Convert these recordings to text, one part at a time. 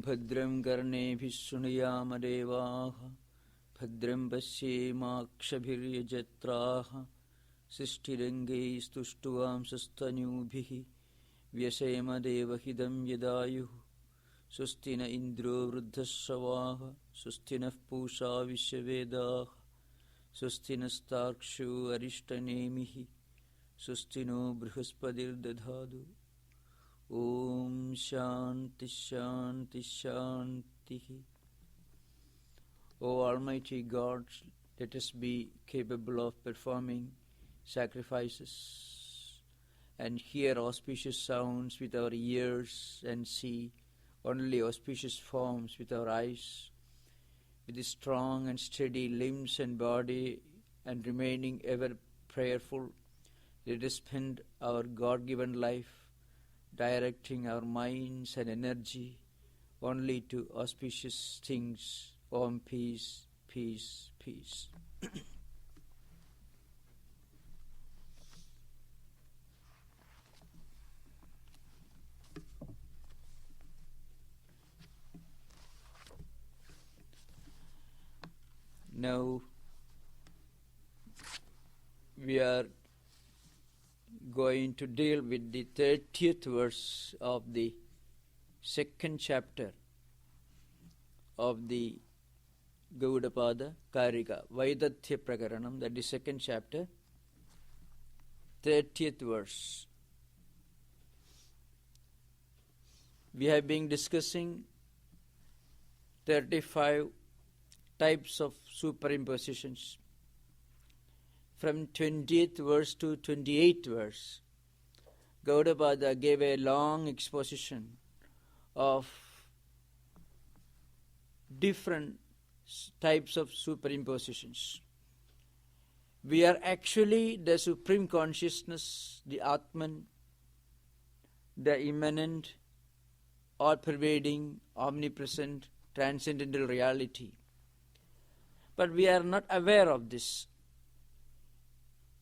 Bhadram karnebhi sunayama devaha Bhadram pasyeemakshabhiryajatraha Sishtirange stushtuvam sastanyubhihi Vyasema devahidam yadayuh Sustina indro vruddhasavaha Sustina pusha vishyavedaha Sustina starkshu arishtanemihi Sustino brihaspadir dadhadu Om Shanti Shanti Shanti. O Almighty God, let us be capable of performing sacrifices and hear auspicious sounds with our ears and see only auspicious forms with our eyes, with the strong and steady limbs and body and remaining ever prayerful. Let us spend our God-given life directing our minds and energy only to auspicious things. Om peace, peace, peace. Now we are going to deal with the 30th verse of the second chapter of the Gaudapada Karika, Vaidathya Prakaranam, that is second chapter, 30th verse. We have been discussing 35 types of superimpositions. From 20th verse to 28th verse, Gaudapada gave a long exposition of different types of superimpositions. We are actually the supreme consciousness, the Atman, the immanent, all-pervading, omnipresent, transcendental reality. But we are not aware of this.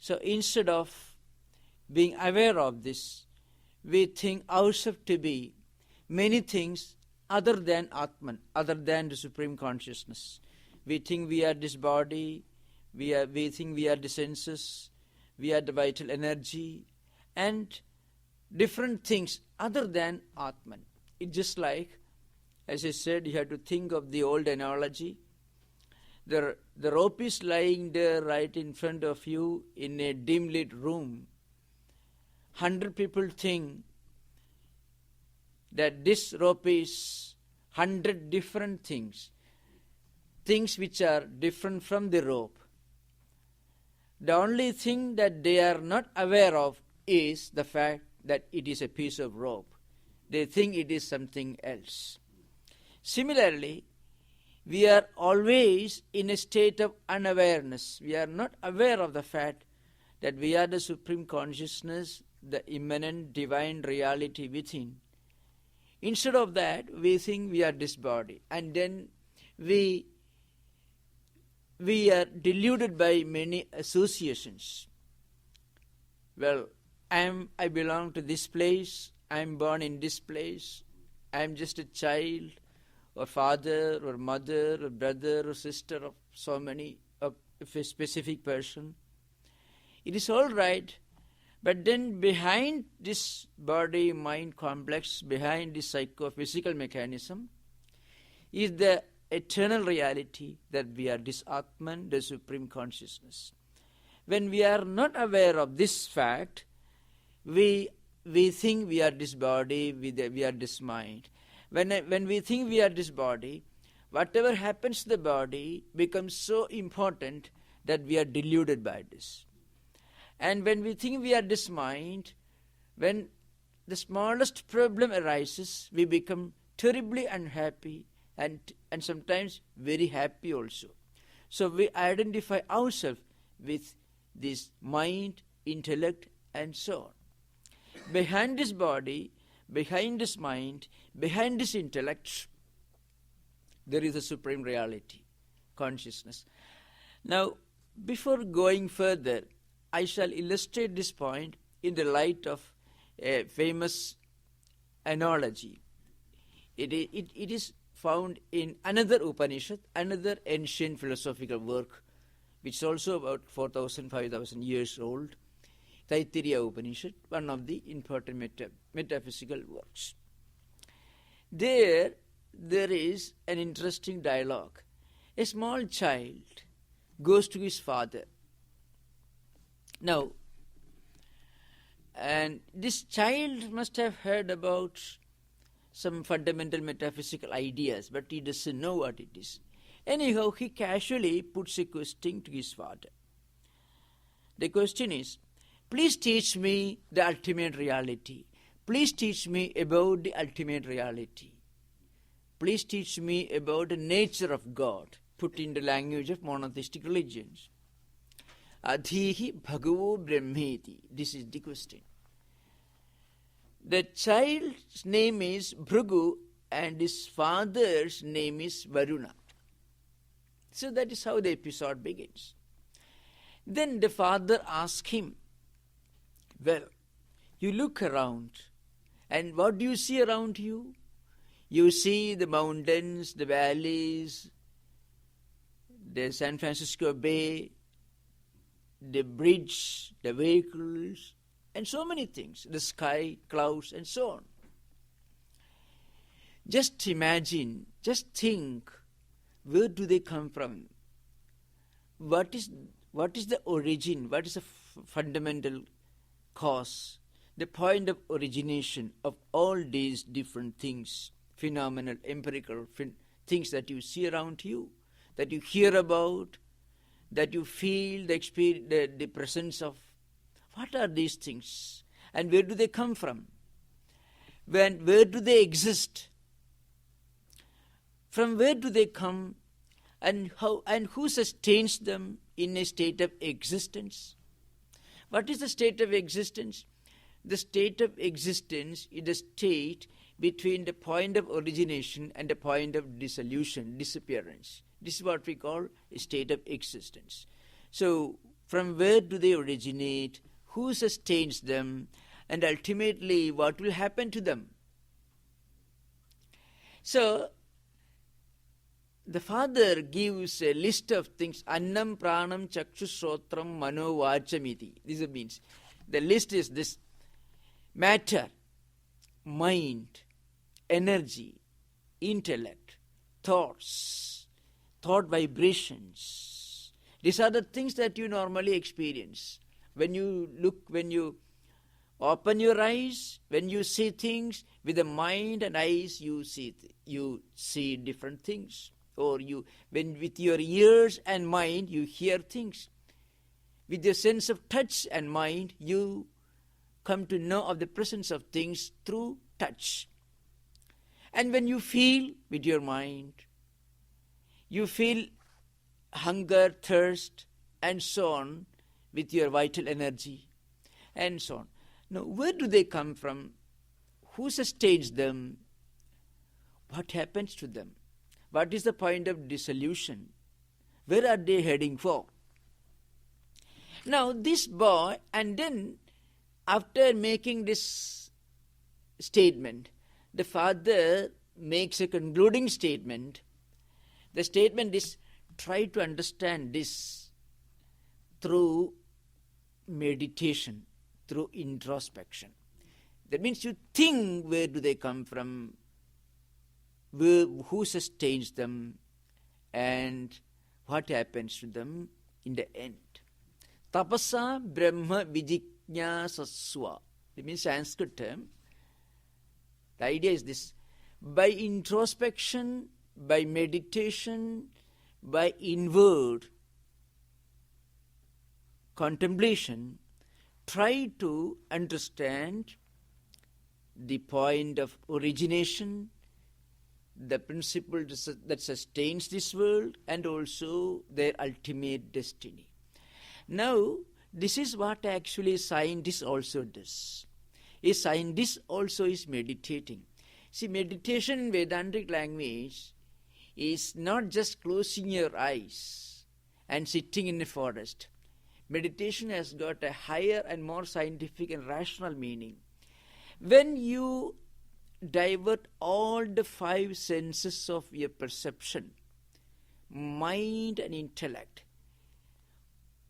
So instead of being aware of this, we think ourselves to be many things other than Atman, other than the Supreme Consciousness. We think we are this body, we think we are the senses, we are the vital energy, and different things other than Atman. It's just like, as I said, you have to think of the old analogy. The rope is lying there right in front of you in a dim lit room. 100 people think that this rope is 100 different things which are different from the rope. The only thing that they are not aware of is the fact that it is a piece of rope. They think it is something else. Similarly, we are always in a state of unawareness. We are not aware of the fact that we are the Supreme Consciousness, the immanent divine reality within. Instead of that, we think we are this body. And then we are deluded by many associations. Well, I belong to this place, I am born in this place, I am just a child, or father, or mother, or brother, or sister of so many, of a specific person. It is all right, but then behind this body-mind complex, behind this psychophysical mechanism, is the eternal reality that we are this Atman, the Supreme Consciousness. When we are not aware of this fact, we think we are this body, we are this mind. When we think we are this body, whatever happens to the body becomes so important that we are deluded by this. And when we think we are this mind, when the smallest problem arises, we become terribly unhappy and sometimes very happy also. So we identify ourselves with this mind, intellect, and so on. Behind this body, behind this mind, behind this intellect, there is a supreme reality, consciousness. Now, before going further, I shall illustrate this point in the light of a famous analogy. It is found in another Upanishad, another ancient philosophical work, which is also about 4,000, 5,000 years old, Taittiriya Upanishad, one of the important metaphysical works. There is an interesting dialogue. A small child goes to his father. Now, and this child must have heard about some fundamental metaphysical ideas, but he doesn't know what it is. Anyhow, he casually puts a question to his father. The question is, please teach me the ultimate reality. Please teach me about the ultimate reality. Please teach me about the nature of God, put in the language of monotheistic religions. Adhihi bhagavo brahmeti. This is the question. The child's name is Bhrigu and his father's name is Varuna. So that is how the episode begins. Then the father asks him, well, you look around and what do you see around you? You see the mountains, the valleys, the San Francisco Bay, the bridge, the vehicles, and so many things, the sky, clouds, and so on. Just imagine, just think, where do they come from? What is the origin? What is the fundamental cause? The point of origination of all these different things, phenomenal, empirical things that you see around you, that you hear about, that you feel the presence of. What are these things? And where do they come from? Where do they exist? From where do they come? And how and who sustains them in a state of existence? What is the state of existence? The state of existence is the state between the point of origination and the point of dissolution, disappearance. This is what we call a state of existence. So, from where do they originate? Who sustains them? And ultimately, what will happen to them? So, the father gives a list of things. Annam pranam chakshusrotram mano vachamiti. This means the list is this: matter, mind, energy, intellect, thoughts, thought vibrations. These are the things that you normally experience. When you look, when you open your eyes, when you see things with the mind and eyes, you see different things. Or when with your ears and mind, you hear things. With your sense of touch and mind, you come to know of the presence of things through touch. And when you feel with your mind, you feel hunger, thirst, and so on with your vital energy, and so on. Now, where do they come from? Who sustains them? What happens to them? What is the point of dissolution? Where are they heading for? Now, this boy, and then after making this statement, the father makes a concluding statement. The statement is, try to understand this through meditation, through introspection. That means you think, where do they come from, who sustains them, and what happens to them in the end. Tapasa Brahma Vijijñāsasva. It means Sanskrit term. The idea is this: by introspection, by meditation, by inward contemplation, try to understand the point of origination, the principle that sustains this world, and also their ultimate destiny. Now, this is what actually scientists also does. A scientist also is meditating. See, meditation in Vedantic language is not just closing your eyes and sitting in a forest. Meditation has got a higher and more scientific and rational meaning. When you divert all the five senses of your perception, mind and intellect.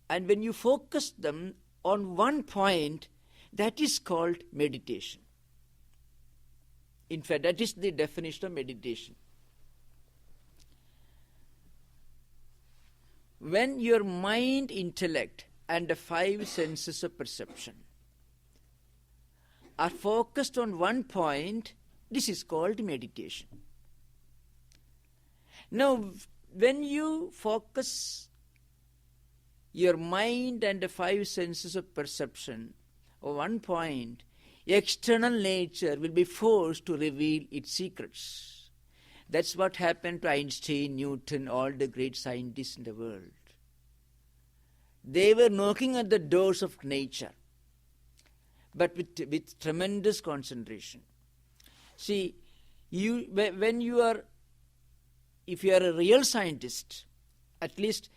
And when you focus them on one point, that is called meditation. In fact, that is the definition of meditation. When your mind, intellect, and the five senses of perception are focused on one point, this is called meditation. Now, when you focus your mind and the five senses of perception on one point, external nature will be forced to reveal its secrets. That's what happened to Einstein, Newton, all the great scientists in the world. They were knocking at the doors of nature, but with tremendous concentration. See, if you are a real scientist, at least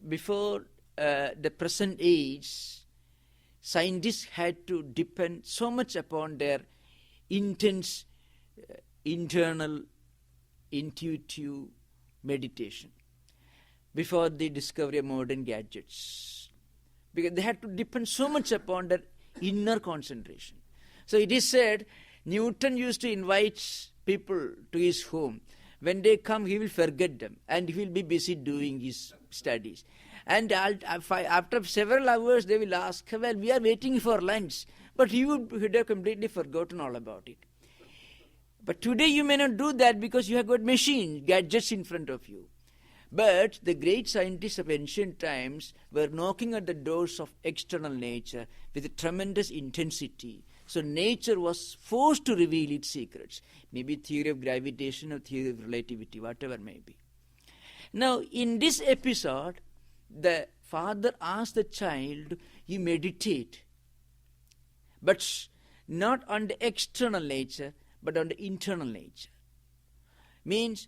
before the present age, scientists had to depend so much upon their intense, internal, intuitive meditation before the discovery of modern gadgets. Because they had to depend so much upon their inner concentration. So it is said, Newton used to invite people to his home. When they come, he will forget them and he will be busy doing his studies. And after several hours, they will ask, well, we are waiting for lunch. But he would have completely forgotten all about it. But today you may not do that because you have got machines, gadgets in front of you. But the great scientists of ancient times were knocking at the doors of external nature with a tremendous intensity. So nature was forced to reveal its secrets. Maybe theory of gravitation or theory of relativity, whatever may be. Now, in this episode, the father asked the child, you meditate, but not on the external nature, but on the internal nature. Means,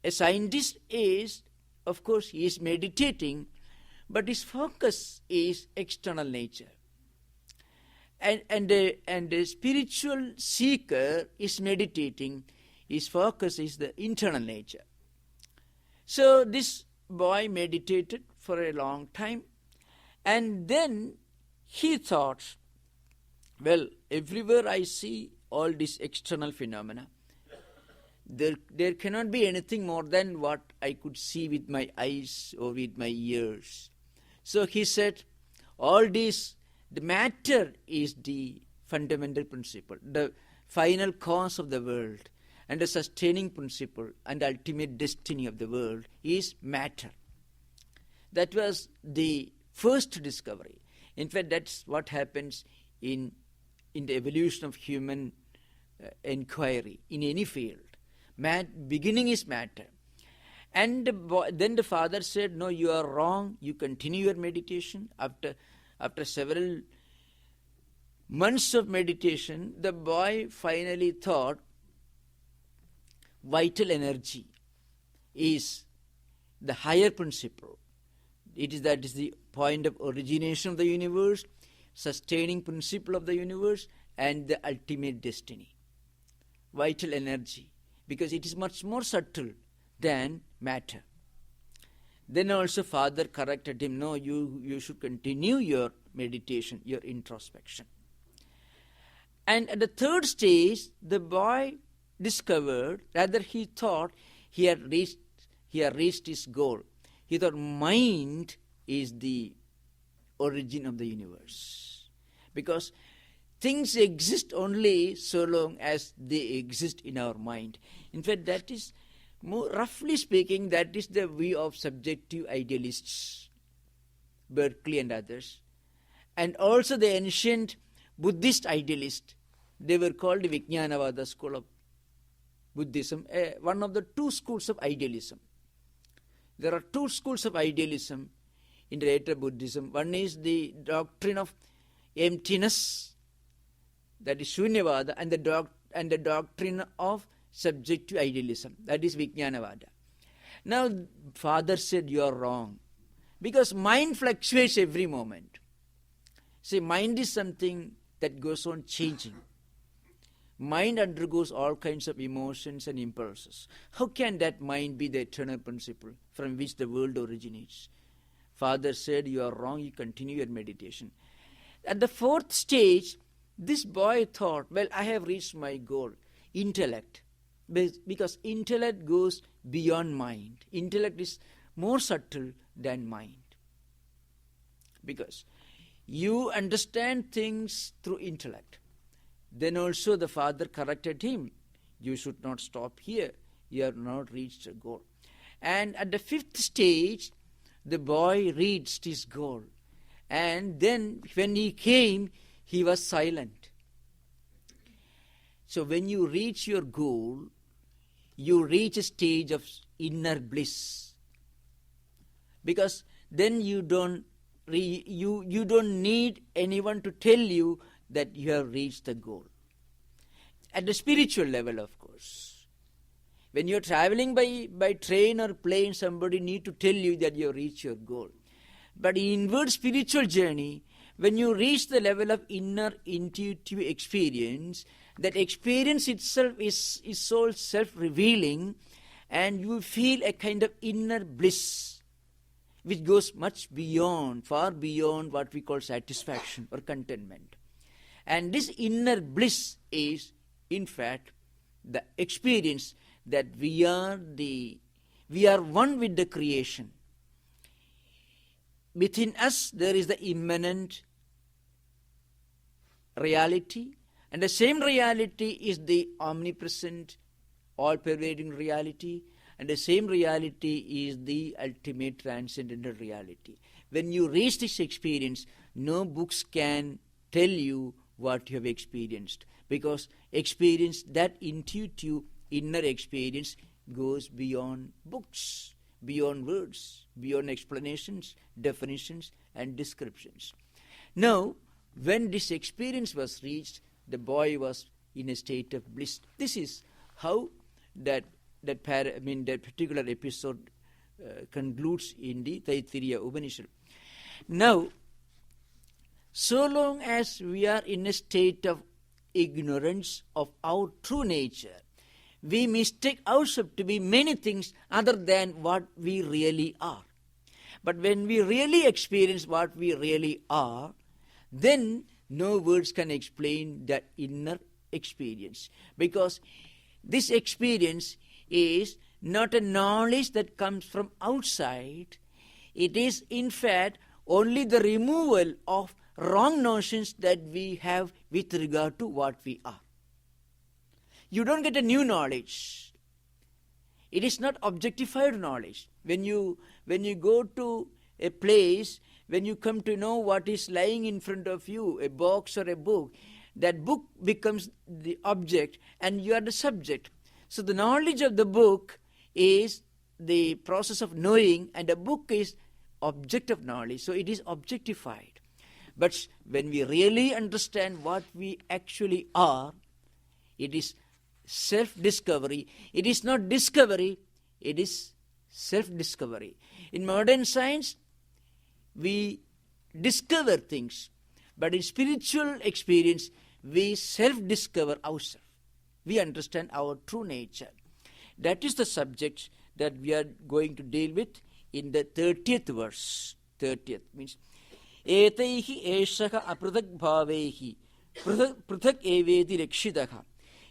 a scientist is, of course, he is meditating, but his focus is external nature. And the spiritual seeker is meditating, his focus is the internal nature. So this boy meditated for a long time, and then he thought, well, everywhere I see all these external phenomena, there cannot be anything more than what I could see with my eyes or with my ears. So he said, all these, the matter is the fundamental principle, the final cause of the world, and the sustaining principle and ultimate destiny of the world is matter. That was the first discovery. In fact, that's what happens in the evolution of human inquiry in any field. Beginning is matter. And then the father said, no, you are wrong. You continue your meditation. After several months of meditation, the boy finally thought vital energy is the higher principle. That is the point of origination of the universe, sustaining principle of the universe, and the ultimate destiny. Vital energy, because it is much more subtle than matter. Then also father corrected him, no, you should continue your meditation, your introspection. And at the third stage, the boy discovered, rather he thought he had reached his goal. He thought mind is the origin of the universe. Because things exist only so long as they exist in our mind. In fact, that is, more roughly speaking, that is the view of subjective idealists, Berkeley and others. And also the ancient Buddhist idealists, they were called the Vijnanavada school of Buddhism, one of the two schools of idealism. There are two schools of idealism in the later Buddhism. One is the doctrine of emptiness, that is Shunyavada, and the doctrine of subjective idealism, that is Vijnanavada. Now, father said you are wrong, because mind fluctuates every moment. See, mind is something that goes on changing. Mind undergoes all kinds of emotions and impulses. How can that mind be the eternal principle from which the world originates? Father said, you are wrong, you continue your meditation. At the fourth stage, this boy thought, well, I have reached my goal, intellect. Because intellect goes beyond mind. Intellect is more subtle than mind. Because you understand things through intellect. Then also the father corrected him. You should not stop here. You have not reached a goal. And at the fifth stage, the boy reached his goal. And then when he came, he was silent. So when you reach your goal, you reach a stage of inner bliss. Because then you don't need anyone to tell you that you have reached the goal. At the spiritual level, of course. When you're traveling by train or plane, somebody need to tell you that you have reached your goal. But in inward spiritual journey, when you reach the level of inner intuitive experience, that experience itself is so self-revealing, and you feel a kind of inner bliss, which goes much beyond, far beyond what we call satisfaction or contentment. And this inner bliss is, in fact, the experience that we are one with the creation. Within us there is the immanent reality, and the same reality is the omnipresent, all-pervading reality, and the same reality is the ultimate transcendental reality. When you reach this experience, no books can tell you what you have experienced, because experience, that intuitive inner experience, goes beyond books, beyond words, beyond explanations, definitions and descriptions. Now, when this experience was reached, the boy was in a state of bliss. This is how that particular episode concludes in the Taittiriya Upanishad. Now, so long as we are in a state of ignorance of our true nature, we mistake ourselves to be many things other than what we really are. But when we really experience what we really are, then no words can explain that inner experience. Because this experience is not a knowledge that comes from outside. It is, in fact, only the removal of wrong notions that we have with regard to what we are. You don't get a new knowledge. It is not objectified knowledge. When you go to a place, when you come to know what is lying in front of you, a box or a book, that book becomes the object and you are the subject. So the knowledge of the book is the process of knowing, and the book is object of knowledge. So it is objectified. But when we really understand what we actually are, it is self-discovery. It is not discovery, it is self-discovery. In modern science, we discover things, but in spiritual experience, we self-discover ourselves. We understand our true nature. That is the subject that we are going to deal with in the 30th verse. 30th means, Etaihi eshaha aprathak bhavehi prathak eveti rekshitaha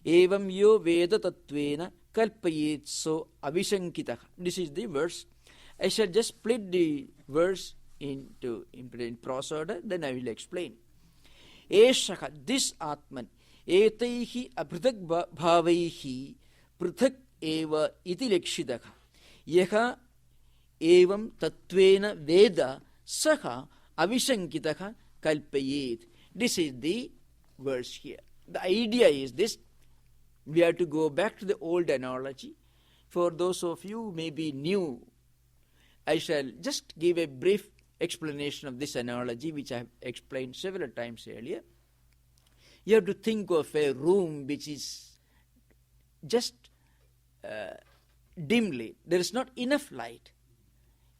evam yo veda tattvena kalpayet so avishankitaha. This is the verse. I shall just split the verse in prose order, then I will explain. Eshaha, this Atman, etaihi aprathak bhavaihi prathak eva iti lekshitaha yaha evam tattvena veda saha avishankitaha kalpayet. This is the verse here. The idea is this. We have to go back to the old analogy. For those of you who may be new, I shall just give a brief explanation of this analogy, which I have explained several times earlier. You have to think of a room which is just dimly. There is not enough light.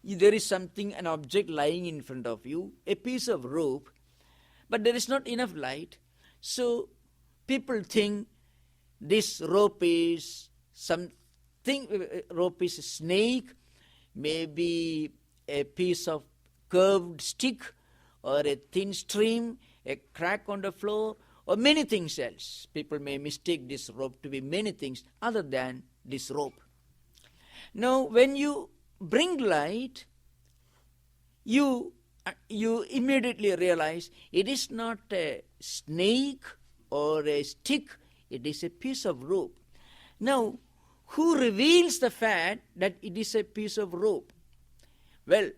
There is something, an object lying in front of you, a piece of rope, but there is not enough light. So people think this rope is rope is a snake, maybe a piece of curved stick, or a thin stream, a crack on the floor, or many things else. People may mistake this rope to be many things other than this rope. Now, when you bring light, you immediately realize it is not a snake or a stick, it is a piece of rope. Now, who reveals the fact that it is a piece of rope? Well,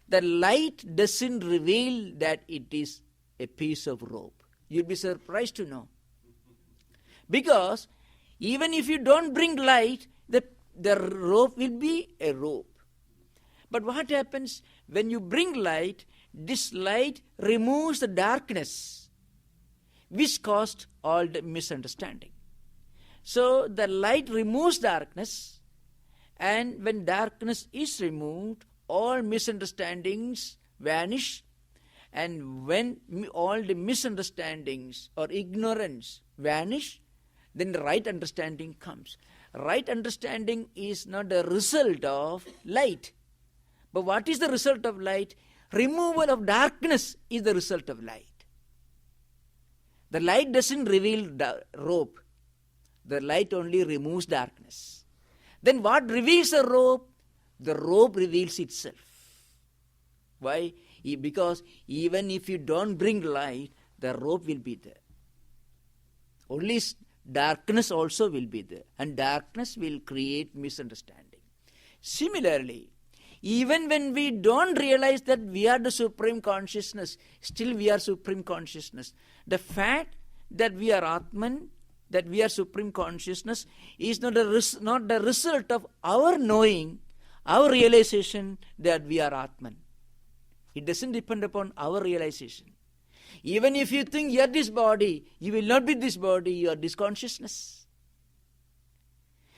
the light doesn't reveal that it is a piece of rope. You'll be surprised to know. Because even if you don't bring light, the rope will be a rope. But what happens when you bring light? This light removes the darkness, which caused all the misunderstanding. So the light removes darkness, and when darkness is removed, all misunderstandings vanish, and when all the misunderstandings or ignorance vanish, then the right understanding comes. Right understanding is not the result of light. But what is the result of light? Removal of darkness is the result of light. The light doesn't reveal the rope. The light only removes darkness. Then what reveals the rope? The rope reveals itself. Why? Because even if you don't bring light, the rope will be there. Only darkness also will be there. And darkness will create misunderstanding. Similarly, even when we don't realize that we are the Supreme Consciousness, still we are Supreme Consciousness. The fact that we are Atman, that we are Supreme Consciousness, is not the result of our knowing, our realization that we are Atman. It doesn't depend upon our realization. Even if you think you are this body, you will not be this body, you are this consciousness.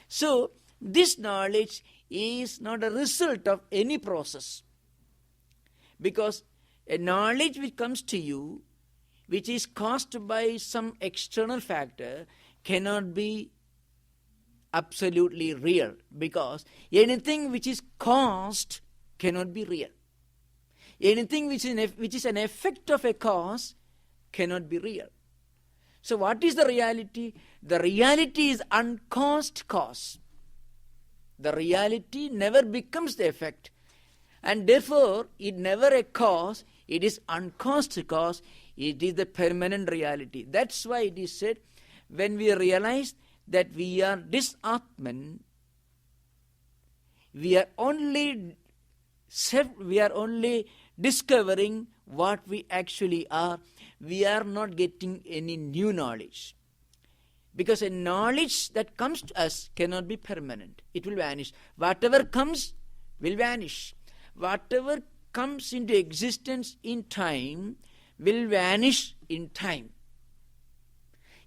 So, this knowledge is not a result of any process. Because a knowledge which comes to you, which is caused by some external factor, cannot be absolutely real. Because anything which is caused cannot be real. Anything which is an effect of a cause cannot be real. So what is the reality? The reality is uncaused cause. The reality never becomes the effect. And therefore, it never a cause, it is uncaused cause, it is the permanent reality. That's why it is said, when we realize that we are this Atman, we are only discovering what we actually are. We are not getting any new knowledge. Because a knowledge that comes to us cannot be permanent. It will vanish. Whatever comes will vanish. Whatever comes into existence in time will vanish in time.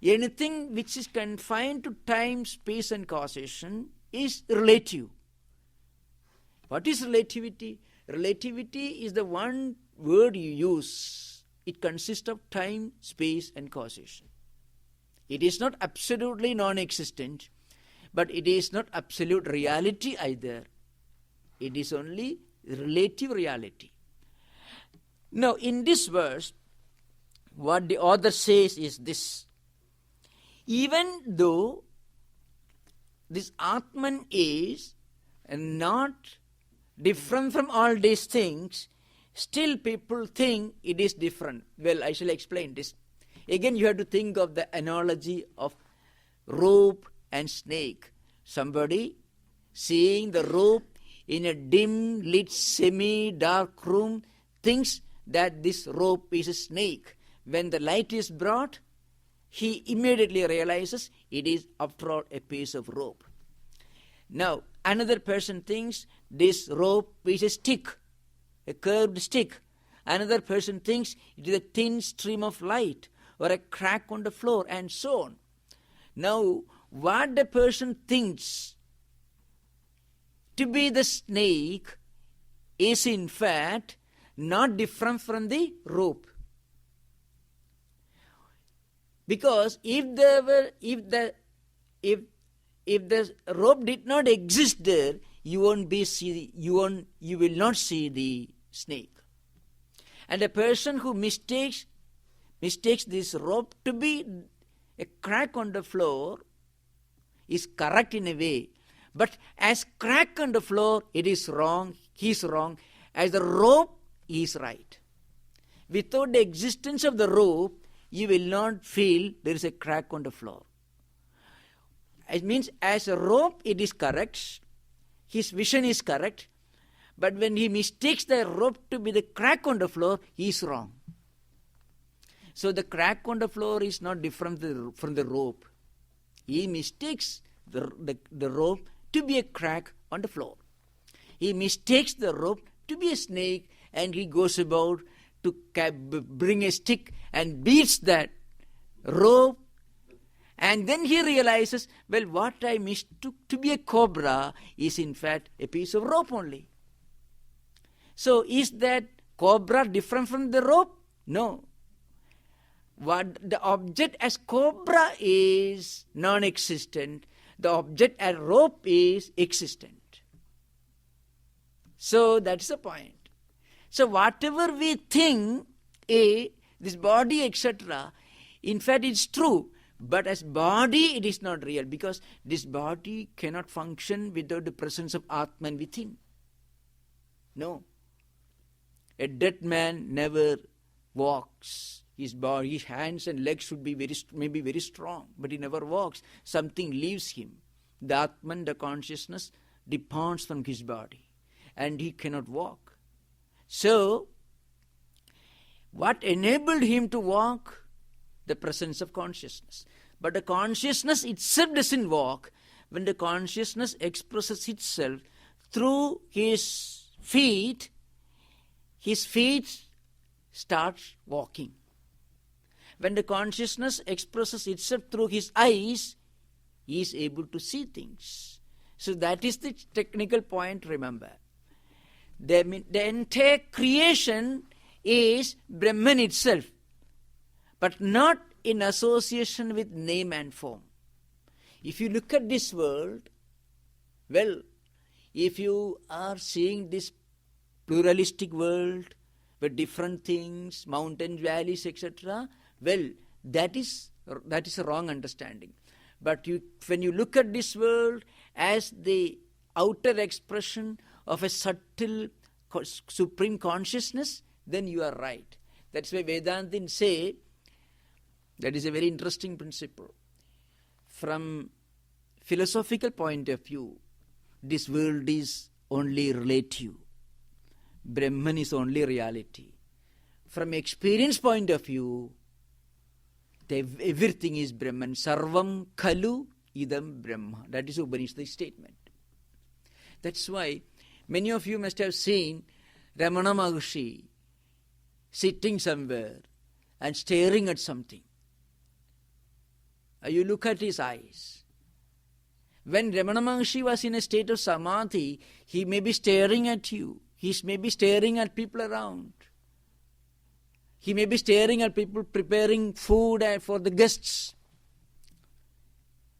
Anything which is confined to time, space and causation is relative. What is relativity? Relativity is the one word you use. It consists of time, space and causation. It is not absolutely non-existent, but it is not absolute reality either. It is only relative reality. Now, in this verse, what the author says is this. Even though this Atman is not different from all these things, still people think it is different. Well, I shall explain this. Again, you have to think of the analogy of rope and snake. Somebody seeing the rope in a dim lit semi-dark room thinks that this rope is a snake. When the light is brought, he immediately realizes it is after all a piece of rope. Now, another person thinks this rope is a stick, a curved stick. Another person thinks it is a thin stream of light or a crack on the floor, and so on. Now, what the person thinks to be the snake is in fact not different from the rope. Because if the if the rope did not exist there, you will not see the snake. And a person who mistakes this rope to be a crack on the floor is correct in a way. But as crack on the floor, it is wrong, he is wrong. As the rope, he is right. Without the existence of the rope, you will not feel there is a crack on the floor. It means as a rope, it is correct. His vision is correct. But when he mistakes the rope to be the crack on the floor, he is wrong. So the crack on the floor is not different from the rope. He mistakes the rope to be a crack on the floor. He mistakes the rope to be a snake, and he goes about to bring a stick and beats that rope. And then he realizes, well, what I mistook to be a cobra is in fact a piece of rope only. So is that cobra different from the rope? No. What the object as cobra is non-existent, the object as rope is existent. So that's the point. So whatever we think, this body, etc., in fact it's true, but as body it is not real, because this body cannot function without the presence of Atman within. No. A dead man never walks. His body, his hands and legs should be maybe very strong, but he never walks. Something leaves him. The Atman, the consciousness, departs from his body, and he cannot walk. So, what enabled him to walk? The presence of consciousness. But the consciousness itself doesn't walk. When the consciousness expresses itself through his feet starts walking. When the consciousness expresses itself through his eyes, he is able to see things. So that is the technical point, remember. The entire creation is Brahman itself, but not in association with name and form. If you look at this world, well, if you are seeing this pluralistic world with different things, mountains, valleys, etc., well, that is a wrong understanding. But when you look at this world as the outer expression of a subtle supreme consciousness, then you are right. That's why Vedantins say, that is a very interesting principle. From philosophical point of view, this world is only relative. Brahman is only reality. From experience point of view, everything is Brahman. Sarvam khalu idam Brahma. That is Upanishad statement. That's why many of you must have seen Ramana Maharshi sitting somewhere and staring at something. You look at his eyes. When Ramana Maharshi was in a state of samadhi, he may be staring at you. He may be staring at people around. He may be staring at people preparing food for the guests.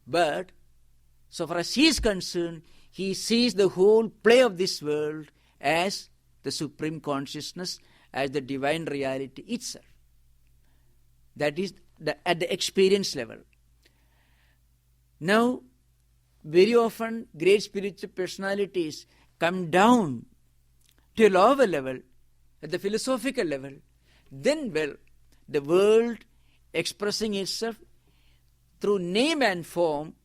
But so far as he is concerned, he sees the whole play of this world as the supreme consciousness, as the divine reality itself. That is at the experience level. Now, very often great spiritual personalities come down to a lower level, at the philosophical level. Then, well, the world expressing itself through name and form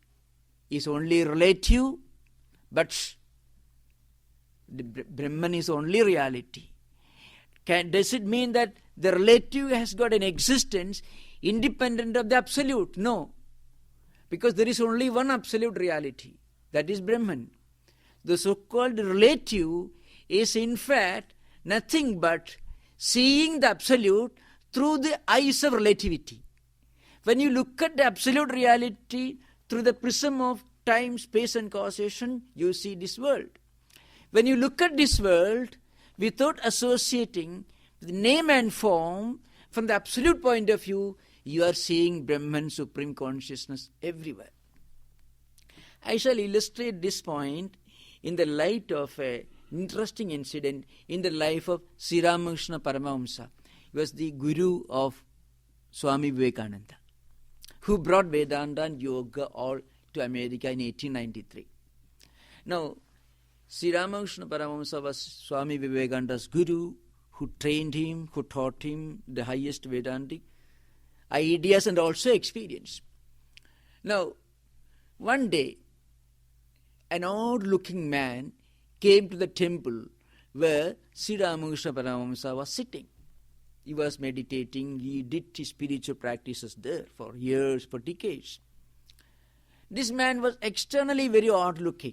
is only relative, but the Brahman is only reality. Does it mean that the relative has got an existence independent of the absolute? No. Because there is only one absolute reality. That is Brahman. The so-called relative is in fact nothing but seeing the absolute through the eyes of relativity. When you look at the absolute reality through the prism of time, space and causation, you see this world. When you look at this world without associating with name and form, from the absolute point of view, you are seeing Brahman, supreme consciousness everywhere. I shall illustrate this point in the light of an interesting incident in the life of Sri Ramakrishna Paramahamsa. He was the guru of Swami Vivekananda, who brought Vedanta and Yoga all to America in 1893. Now, Sri Ramakrishna Paramahamsa was Swami Vivekananda's guru, who trained him, who taught him the highest Vedantic ideas and also experience. Now, one day, an odd-looking man came to the temple where Sri Ramakrishna Paramahamsa was sitting. He was meditating, he did his spiritual practices there for years, for decades. This man was externally very odd-looking.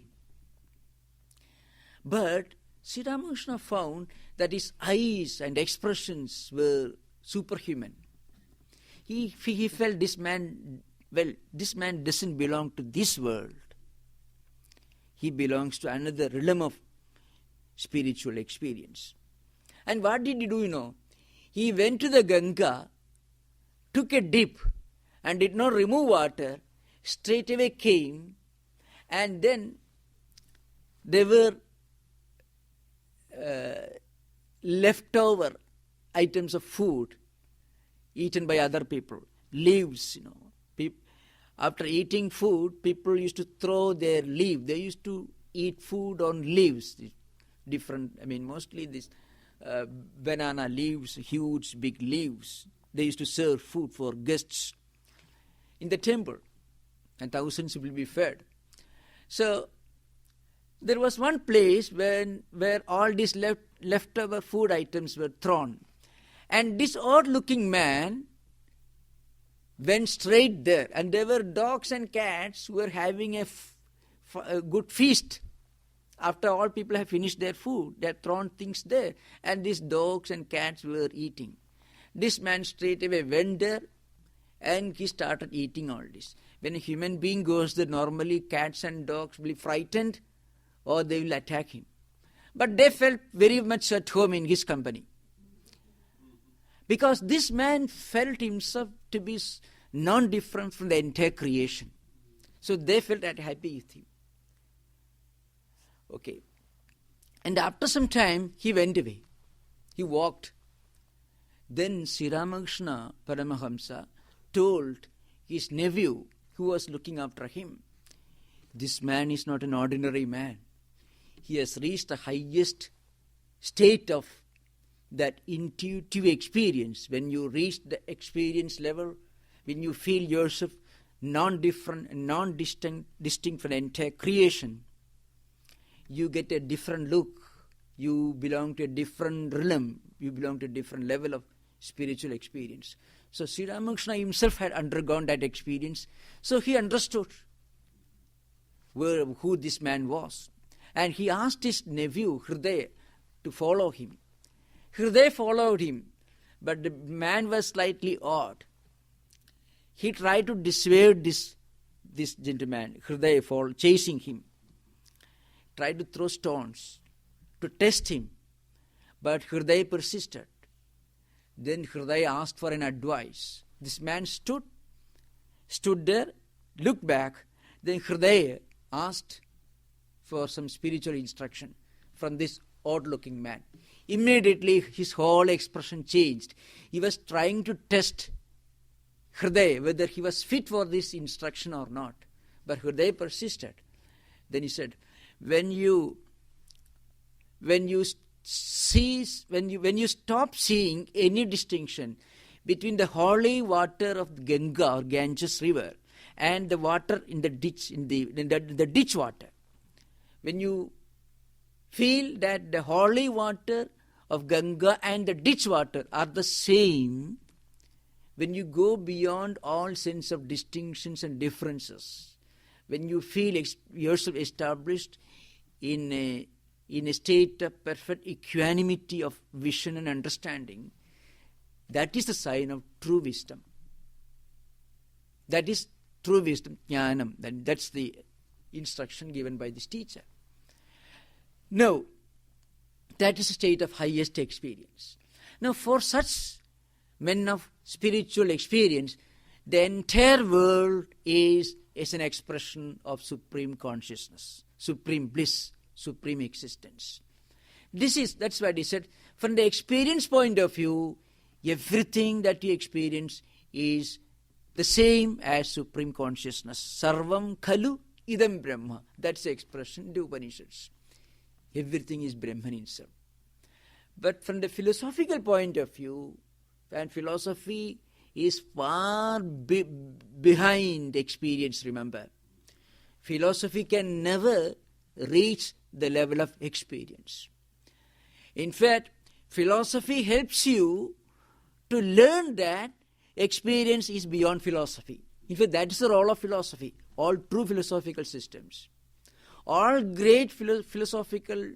But Sri Ramakrishna found that his eyes and expressions were superhuman. He felt this man doesn't belong to this world. He belongs to another realm of spiritual experience. And what did he do, He went to the Ganga, took a dip, and did not remove water, straight away came, and then there were leftover items of food eaten by other people, leaves, After eating food, people used to throw their leaf. They used to eat food on leaves, mostly this banana leaves, huge big leaves. They used to serve food for guests in the temple, and thousands will be fed. So there was one place where all these leftover food items were thrown. And this odd-looking man went straight there. And there were dogs and cats who were having a good feast. After all people have finished their food, they had thrown things there. And these dogs and cats were eating. This man straight away went there and he started eating all this. When a human being goes there, normally cats and dogs will be frightened or they will attack him. But they felt very much at home in his company. Because this man felt himself to be non-different from the entire creation. So they felt happy with him. Okay. And after some time, he went away. He walked. Then Sri Ramakrishna Paramahamsa told his nephew, who was looking after him, this man is not an ordinary man. He has reached the highest state of that intuitive experience. When you reach the experience level, when you feel yourself non-different and distinct from the entire creation, you get a different look. You belong to a different realm. You belong to a different level of spiritual experience. So Sri Ramakrishna himself had undergone that experience. So he understood who this man was. And he asked his nephew, Hriday, to follow him. Hriday followed him, but the man was slightly odd. He tried to dissuade this gentleman, Hriday, chasing him. Tried to throw stones to test him, but Hriday persisted. Then Hriday asked for an advice. This man stood there, looked back. Then Hriday asked for some spiritual instruction from this odd-looking man. Immediately his whole expression changed. He was trying to test Hriday whether he was fit for this instruction or not. But Hriday persisted. Then he said, when you stop seeing any distinction between the holy water of Ganga or Ganges river and the water in the ditch, in the ditch water, when you feel that the holy water of Ganga and the ditch water are the same, when you go beyond all sense of distinctions and differences, when you feel yourself established in a state of perfect equanimity of vision and understanding, that is the sign of true wisdom. That is true wisdom, jnanam. That's the instruction given by this teacher. Now, that is a state of highest experience. Now, for such men of spiritual experience, the entire world is is an expression of supreme consciousness, supreme bliss, supreme existence. That's why he said, from the experience point of view, everything that you experience is the same as supreme consciousness. Sarvam khalu idam Brahma. That's the expression in the Upanishads. Everything is Brahman itself. But from the philosophical point of view, and philosophy is far behind experience, remember. Philosophy can never reach the level of experience. In fact, philosophy helps you to learn that experience is beyond philosophy. In fact, that is the role of philosophy. All true philosophical systems, all great philosophical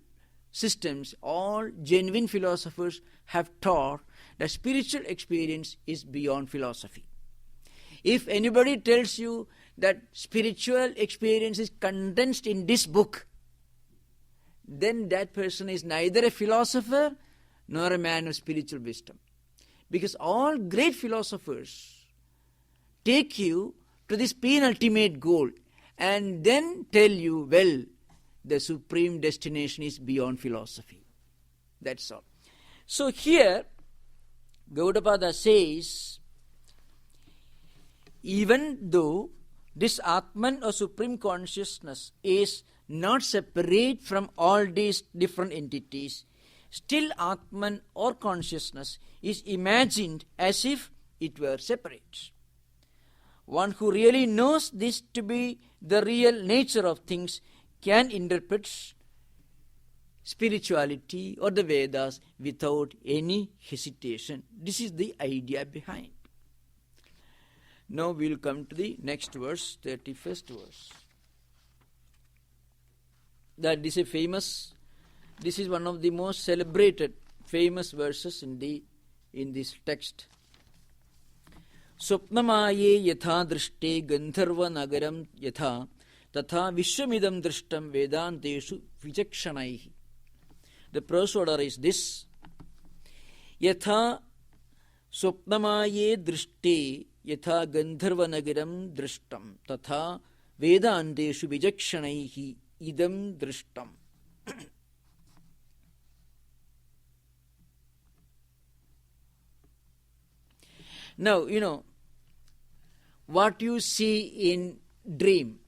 systems, all genuine philosophers have taught that spiritual experience is beyond philosophy. If anybody tells you that spiritual experience is condensed in this book, then that person is neither a philosopher nor a man of spiritual wisdom. Because all great philosophers take you to this penultimate goal and then tell you, well, the supreme destination is beyond philosophy. That's all. So here, Gaudapada says, even though this Atman or supreme consciousness is not separate from all these different entities, still Atman or consciousness is imagined as if it were separate. One who really knows this to be the real nature of things can interpret spirituality or the Vedas without any hesitation. This is the idea behind. Now we will come to the next verse, 31st verse. That is a famous, this is one of the most celebrated, famous verses in this text. Swapnamaye yatha drishte gandharva nagaram yatha tatha vishwamidam drishtam vedanteshu vijakshanaihi. The prose order is this. Yatha swapnamaye drishte yatha gandharva nagaram drishtam tatha vedanteshu vijakshanaihi idam drishtam. Now, what you see in dream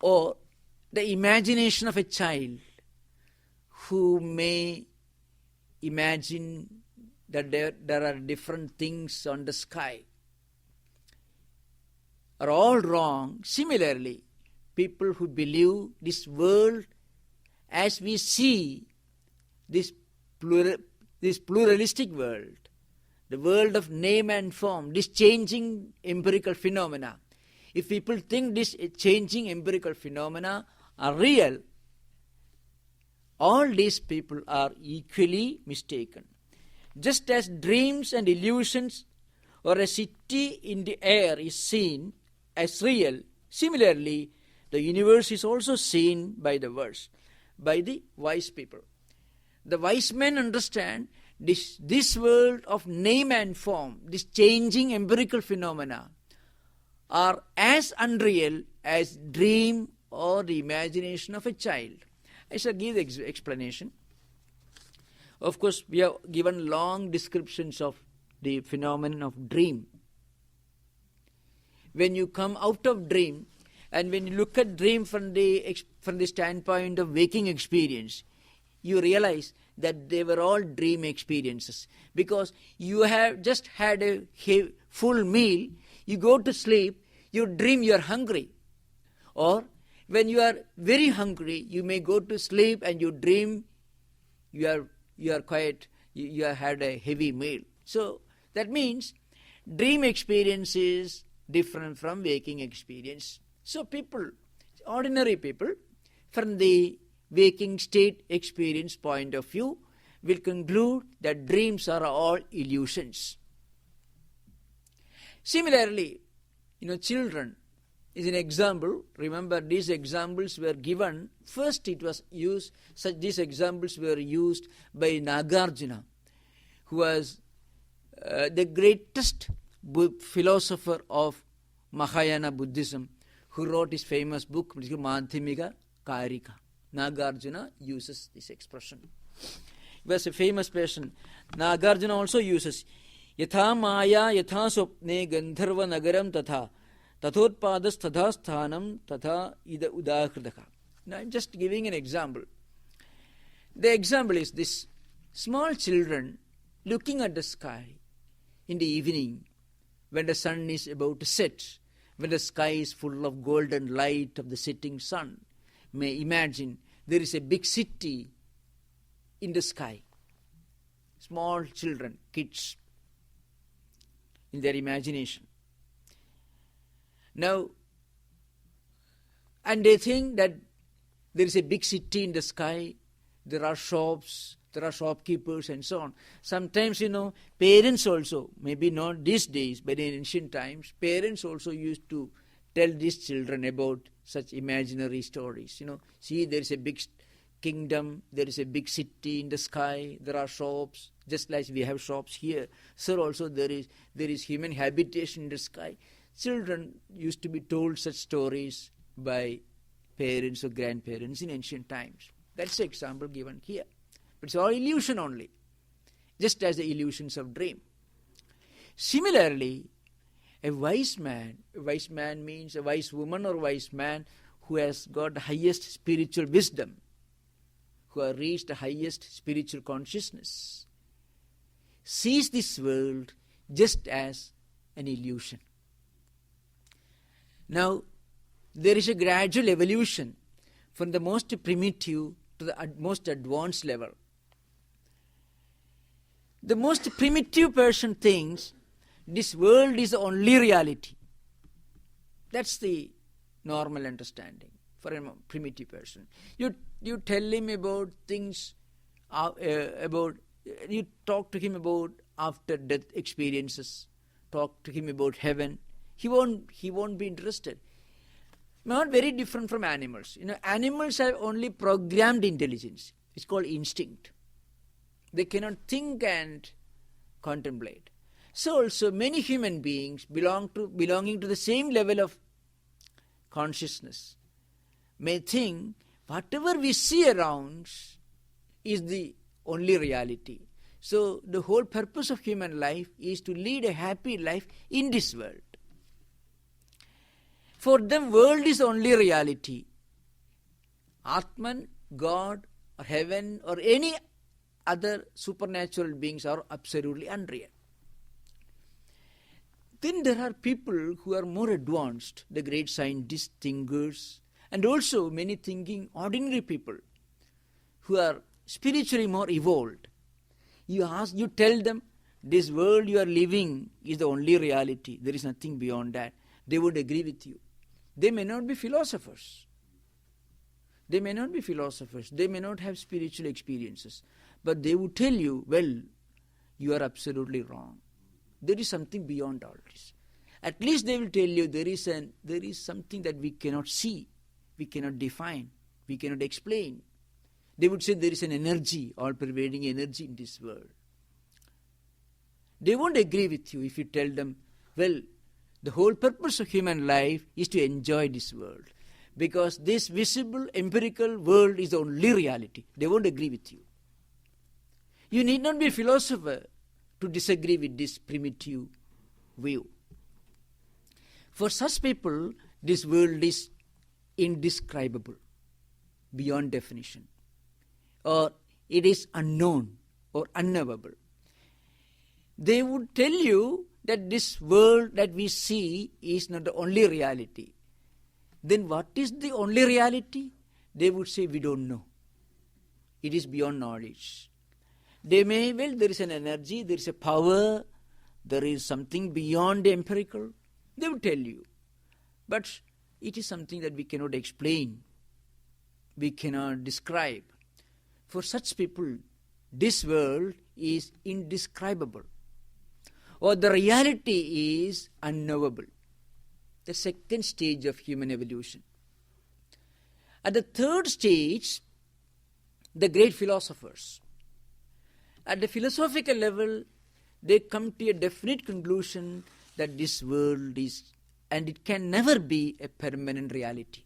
or the imagination of a child who may imagine that there are different things on the sky are all wrong. Similarly, people who believe this world as we see this pluralistic world, the world of name and form, this changing empirical phenomena. If people think this changing empirical phenomena are real, all these people are equally mistaken. Just as dreams and illusions or a city in the air is seen as real, similarly, the universe is also seen by the wise people. The wise men understand this world of name and form, this changing empirical phenomena, are as unreal as dream or the imagination of a child. I shall give the explanation. Of course, we have given long descriptions of the phenomenon of dream. When you come out of dream, and when you look at dream from the standpoint of waking experience, you realize that they were all dream experiences. Because you have just had a full meal, you go to sleep, you dream you are hungry. Or when you are very hungry, you may go to sleep and you dream you are quiet, you have had a heavy meal. So that means dream experience is different from waking experience. So people, ordinary people, from the waking state experience point of view, will conclude that dreams are all illusions. Similarly, children is an example. Remember, these examples were given, first it was used, these examples were used by Nagarjuna, who was the greatest philosopher of Mahayana Buddhism, who wrote his famous book, which is Madhyamika Karika. Nagarjuna uses this expression. He was a famous person. Nagarjuna also uses Yatha Maya Yatha Swapne Gandharva Nagaram Tatha Tathotpadas Tatha Sthanam Tatha Ida Udahridaka. Now I'm just giving an example. The example is this: small children looking at the sky in the evening when the sun is about to set, when the sky is full of golden light of the setting sun, may imagine there is a big city in the sky. Small children, kids, in their imagination. Now, and they think that there is a big city in the sky, there are shops, there are shopkeepers and so on. Sometimes, parents also, maybe not these days, but in ancient times, parents also used to tell these children about such imaginary stories. See, there is a big kingdom, there is a big city in the sky, there are shops, just like we have shops here. So also there is human habitation in the sky. Children used to be told such stories by parents or grandparents in ancient times. That's the example given here. But it's all illusion only, just as the illusions of dream. Similarly, a wise man means a wise woman or wise man who has got the highest spiritual wisdom, who has reached the highest spiritual consciousness, sees this world just as an illusion. Now, there is a gradual evolution from the most primitive to the most advanced level. The most primitive person thinks this world is the only reality. That's the normal understanding for a primitive person. You tell him about things, you talk to him about after death experiences, talk to him about heaven. He won't be interested. Not very different from animals. Animals have only programmed intelligence. It's called instinct. They cannot think and contemplate. So also many human beings belonging to the same level of consciousness may think whatever we see around is the only reality. So the whole purpose of human life is to lead a happy life in this world. For them, world is only reality. Atman, God, or heaven, or any other supernatural beings are absolutely unreal. Then there are people who are more advanced, the great scientists, thinkers, and also many thinking ordinary people who are spiritually more evolved. You tell them, this world you are living is the only reality. There is nothing beyond that. They would agree with you. They may not be philosophers. They may not have spiritual experiences. But they would tell you, well, you are absolutely wrong. There is something beyond all this. At least they will tell you there is something that we cannot see, we cannot define, we cannot explain. They would say there is an energy, all-pervading energy in this world. They won't agree with you if you tell them, well, the whole purpose of human life is to enjoy this world. Because this visible, empirical world is the only reality. They won't agree with you. You need not be a philosopher to disagree with this primitive view. For such people, this world is indescribable, beyond definition. Or it is unknown or unknowable. They would tell you that this world that we see is not the only reality. Then what is the only reality? They would say, we don't know. It is beyond knowledge. They may, there is an energy, there is a power, there is something beyond the empirical. They would tell you. But it is something that we cannot explain. We cannot describe. For such people, this world is indescribable. Or the reality is unknowable. The second stage of human evolution. At the third stage, the great philosophers. At the philosophical level, they come to a definite conclusion that this world is and it can never be a permanent reality.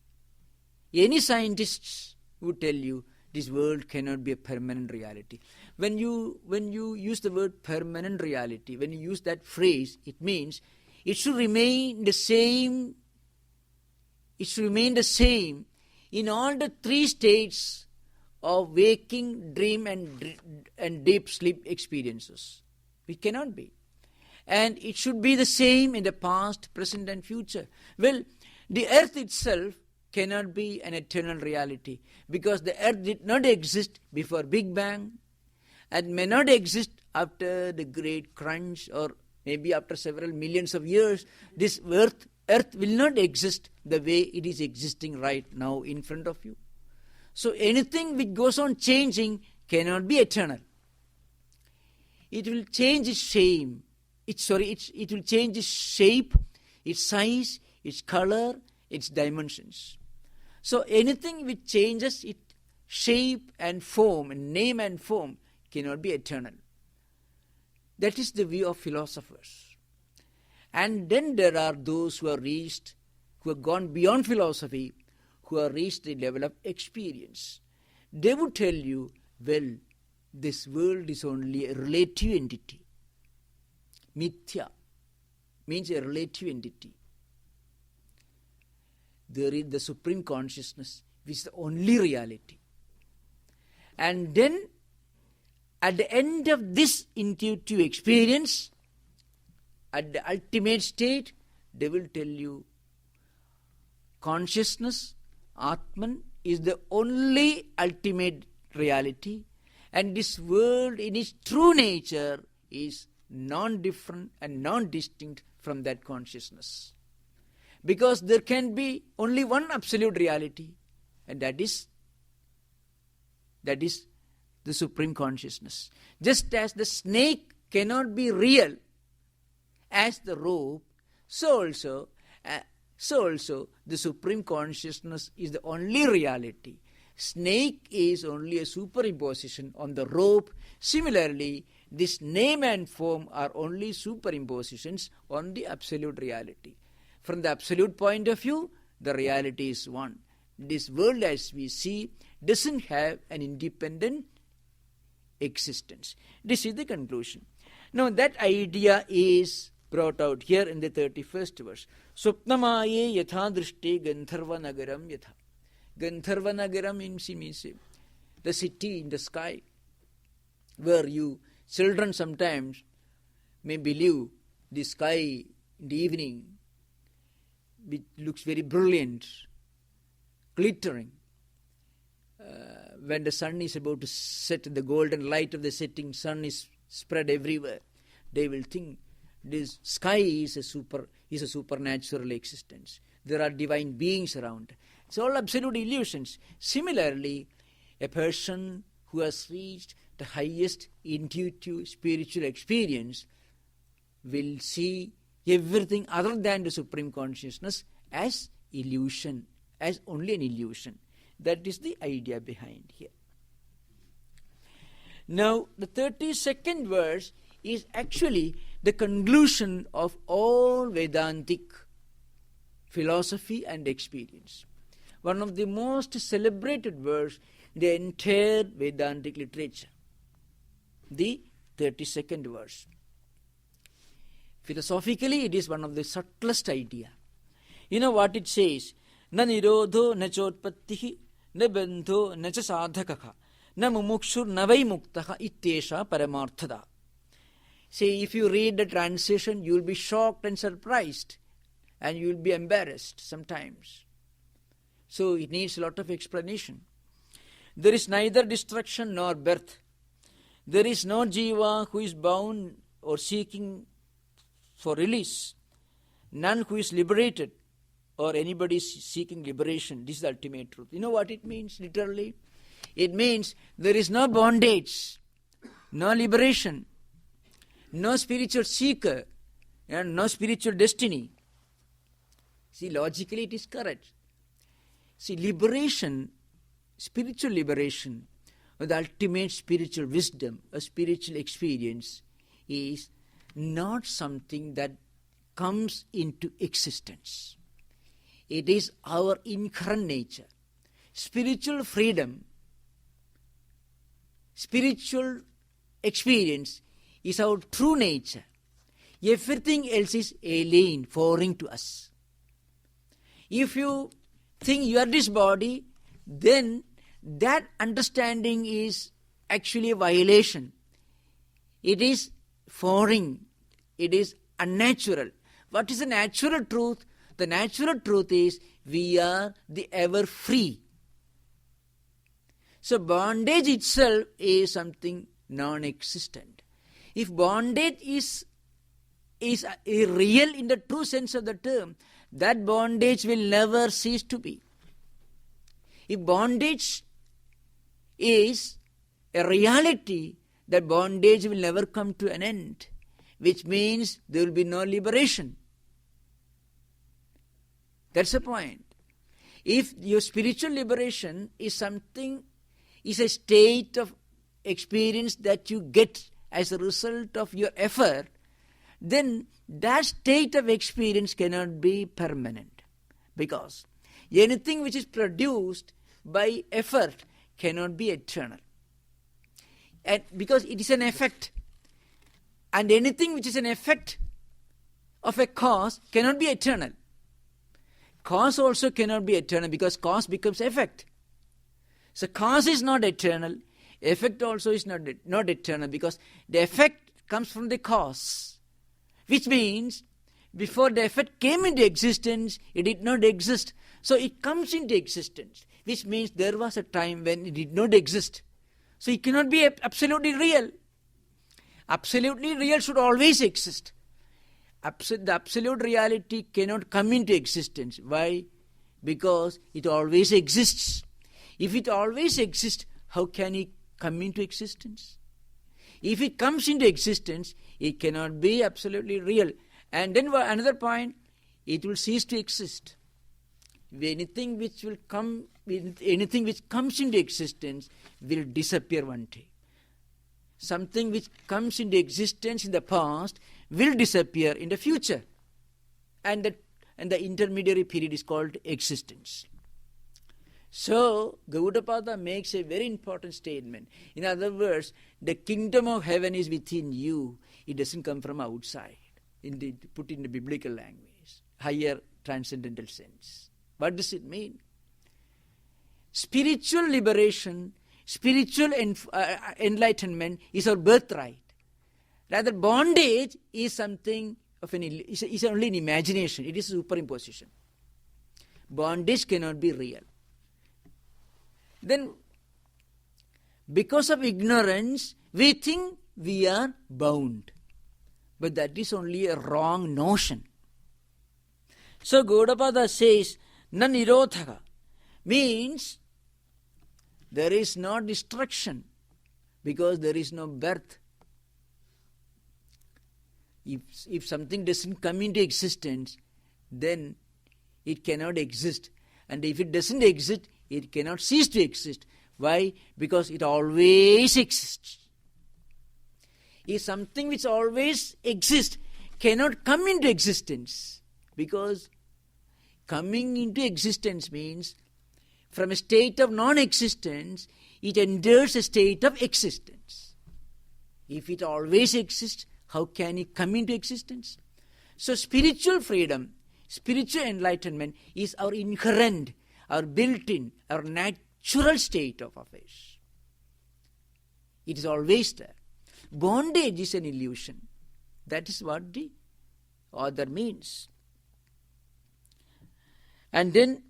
Any scientists would tell you this world cannot be a permanent reality. When you use the word permanent reality, when you use that phrase, it means it should remain the same. It should remain the same in all the three states of waking, dream, and deep sleep experiences. It cannot be. And it should be the same in the past, present, and future. Well, the earth itself cannot be an eternal reality, because the earth did not exist before Big Bang and may not exist after the great crunch, or maybe after several millions of years. This earth will not exist the way it is existing right now in front of you. So anything which goes on changing cannot be eternal. It will change its shape. It will change its shape, its size, its color, its dimensions. So anything which changes its shape and form, and name and form, cannot be eternal. That is the view of philosophers. And then there are those who have gone beyond philosophy, who have reached the level of experience. They would tell you, well, this world is only a relative entity. Mithya means a relative entity. There is the supreme consciousness, which is the only reality. And then, at the end of this intuitive experience, at the ultimate state, they will tell you, consciousness, Atman, is the only ultimate reality, and this world in its true nature is non-different and non-distinct from that consciousness. Because there can be only one absolute reality, and that is the supreme consciousness. Just as the snake cannot be real as the rope, so also the supreme consciousness is the only reality. Snake is only a superimposition on the rope. Similarly, this name and form are only superimpositions on the absolute reality. From the absolute point of view, the reality is one. This world, as we see, doesn't have an independent existence. This is the conclusion. Now, that idea is brought out here in the 31st verse. Swapnamaye yatha drishte gandharva nagaram yatha. Gandharva nagaram means the city in the sky, where children sometimes may believe the sky in the evening, which looks very brilliant, glittering. When the sun is about to set, the golden light of the setting sun is spread everywhere, they will think this sky is a supernatural existence. There are divine beings around. It's all absolute illusions. Similarly, a person who has reached the highest intuitive spiritual experience will see everything other than the supreme consciousness as illusion, as only an illusion. That is the idea behind here. Now, the 32nd verse is actually the conclusion of all Vedantic philosophy and experience. One of the most celebrated verse in the entire Vedantic literature. The 32nd verse. Philosophically, it is one of the subtlest idea. You know what it says? Na nirodho na chotpattihi na bandho na cha sadhakaha na mumukshur na vai muktaha ittesha paramarthada. See, if you read the translation, you will be shocked and surprised, and you will be embarrassed sometimes. So it needs a lot of explanation. There is neither destruction nor birth. There is no jiva who is bound or seeking for release. None who is liberated, or anybody is seeking liberation. This is the ultimate truth. You know what it means literally? It means there is no bondage, no liberation, no spiritual seeker, and no spiritual destiny. See, logically it is correct. See, liberation, spiritual liberation, or the ultimate spiritual wisdom, a spiritual experience, is not something that comes into existence. It is our inherent nature. Spiritual freedom, spiritual experience is our true nature. Everything else is alien, foreign to us. If you think you are this body, then that understanding is actually a violation. It is foreign. It is unnatural. What is the natural truth? The natural truth is we are the ever free. So bondage itself is something non-existent. If bondage is real in the true sense of the term, that bondage will never cease to be. If bondage is a reality, that bondage will never come to an end, which means there will be no liberation. That's the point. If your spiritual liberation is a state of experience that you get as a result of your effort, then that state of experience cannot be permanent. Because anything which is produced by effort cannot be eternal. And because it is an effect. And anything which is an effect of a cause cannot be eternal. Cause also cannot be eternal because cause becomes effect. So cause is not eternal. Effect also is not eternal because the effect comes from the cause. Which means before the effect came into existence, it did not exist. So it comes into existence. Which means there was a time when it did not exist. So it cannot be absolutely real. Absolutely real should always exist. The absolute reality cannot come into existence. Why? Because it always exists. If it always exists, how can it come into existence? If it comes into existence, it cannot be absolutely real. And then another point, it will cease to exist. Anything which comes into existence will disappear one day. Something which comes into existence in the past will disappear in the future. And the intermediary period is called existence. So, Gaudapada makes a very important statement. In other words, the kingdom of heaven is within you. It doesn't come from outside. Put in the biblical language, higher transcendental sense. What does it mean? Spiritual liberation, spiritual enlightenment is our birthright. Rather, bondage is something of is only an imagination. It is a superimposition. Bondage cannot be real. Then, because of ignorance, we think we are bound. But that is only a wrong notion. So Gaudapada says, na nirodhaka, means there is no destruction because there is no birth. If something doesn't come into existence, then it cannot exist. And if it doesn't exist, it cannot cease to exist. Why? Because it always exists. If something which always exists cannot come into existence, because coming into existence means from a state of non-existence, it enters a state of existence. If it always exists, how can it come into existence? So spiritual freedom, spiritual enlightenment is our inherent, our built-in, our natural state of affairs. It is always there. Bondage is an illusion. That is what the author means. And then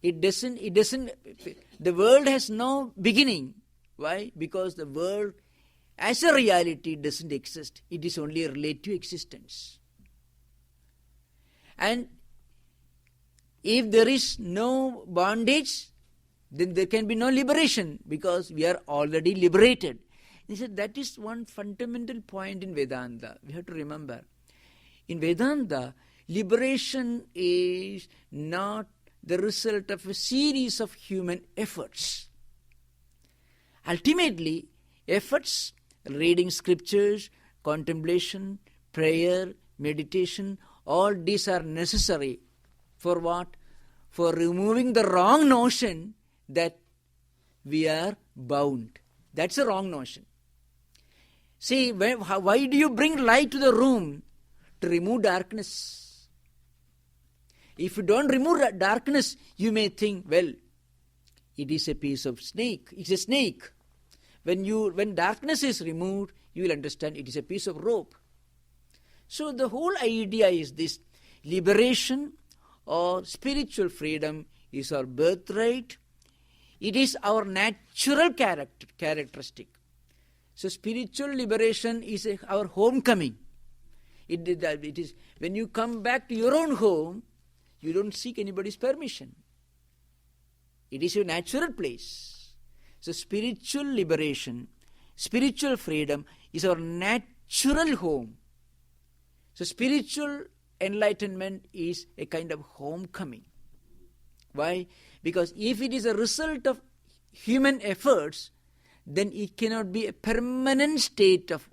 it doesn't, the world has no beginning. Why? Because the world as a reality doesn't exist. It is only a relative existence. And if there is no bondage, then there can be no liberation because we are already liberated. He said that is one fundamental point in Vedanta. We have to remember. In Vedanta, liberation is not the result of a series of human efforts. Ultimately, efforts, reading scriptures, contemplation, prayer, meditation, all these are necessary. For what? For removing the wrong notion that we are bound. That's a wrong notion. See, why do you bring light to the room? To remove darkness. If you don't remove darkness, you may think, well, it is a piece of snake. It's a snake. When darkness is removed, you will understand it is a piece of rope. So the whole idea is this: liberation or spiritual freedom is our birthright. It is our natural characteristic. So spiritual liberation is our homecoming. It is when you come back to your own home, you don't seek anybody's permission. It is your natural place. So spiritual liberation, spiritual freedom is our natural home. So spiritual enlightenment is a kind of homecoming. Why? Because if it is a result of human efforts, then it cannot be a permanent state of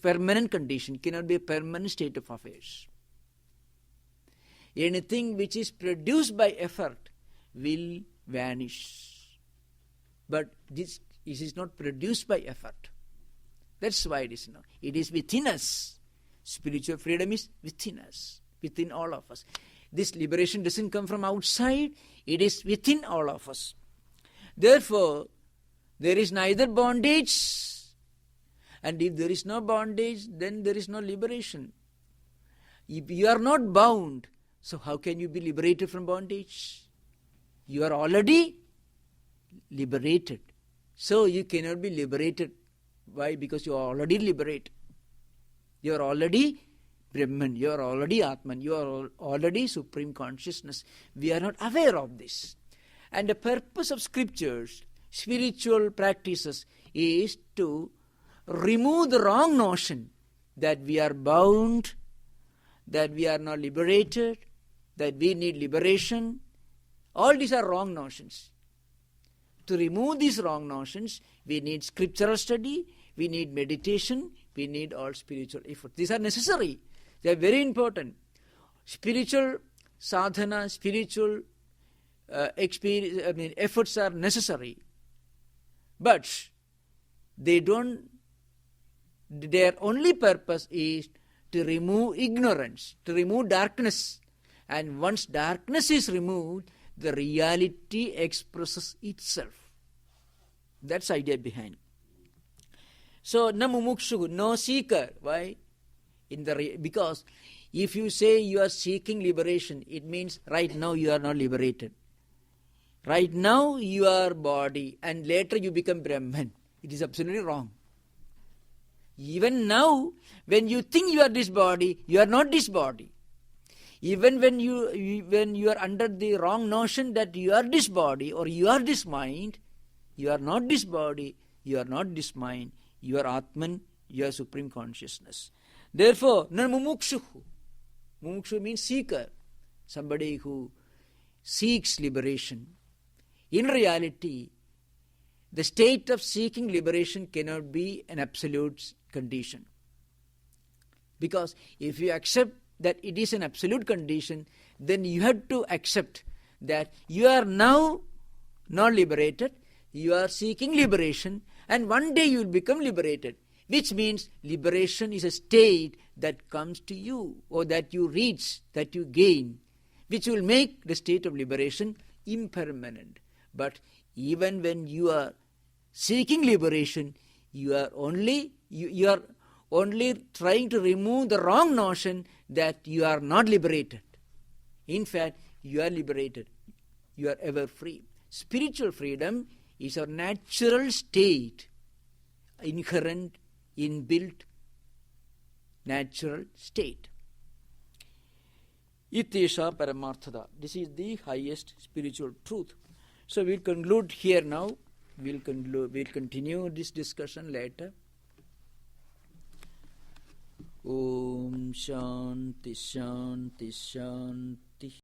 permanent condition, it cannot be a permanent state of affairs. Anything which is produced by effort will vanish. But this is not produced by effort. That's why it is not. It is within us. Spiritual freedom is within us, within all of us. This liberation doesn't come from outside, it is within all of us. Therefore, there is neither bondage, and if there is no bondage, then there is no liberation. If you are not bound, so how can you be liberated from bondage? You are already liberated. So you cannot be liberated. Why? Because you are already liberated. You are already Brahman, you are already Atman, you are already Supreme Consciousness. We are not aware of this. And the purpose of scriptures, spiritual practices, is to remove the wrong notion that we are bound, that we are not liberated, that we need liberation. All these are wrong notions. To remove these wrong notions, we need scriptural study, we need meditation, we need all spiritual effort. These are necessary. They are very important. Spiritual sadhana, spiritual efforts are necessary. But their only purpose is to remove ignorance, to remove darkness. And once darkness is removed, the reality expresses itself. That's the idea behind. So, na mumukshu, no seeker. Why? Because if you say you are seeking liberation, it means right now you are not liberated. Right now you are body, and later you become Brahman. It is absolutely wrong. Even now, when you think you are this body, you are not this body. Even when you are under the wrong notion that you are this body or you are this mind, you are not this body, you are not this mind, you are Atman, you are Supreme Consciousness. Therefore, na mumukshu. Mumukshu means seeker, somebody who seeks liberation. In reality, the state of seeking liberation cannot be an absolute condition. Because if you accept that it is an absolute condition, then you have to accept that you are now not liberated, you are seeking liberation, and one day you will become liberated. Which means liberation is a state that comes to you, or that you reach, that you gain, which will make the state of liberation impermanent. But even when you are seeking liberation, you are only trying to remove the wrong notion that you are not liberated. In fact, you are liberated. You are ever free. Spiritual freedom is our natural state, inherent, inbuilt, natural state. Itesha Paramarthada. This is the highest spiritual truth. So we'll conclude here now. We'll continue this discussion later. Om Shanti Shanti Shanti.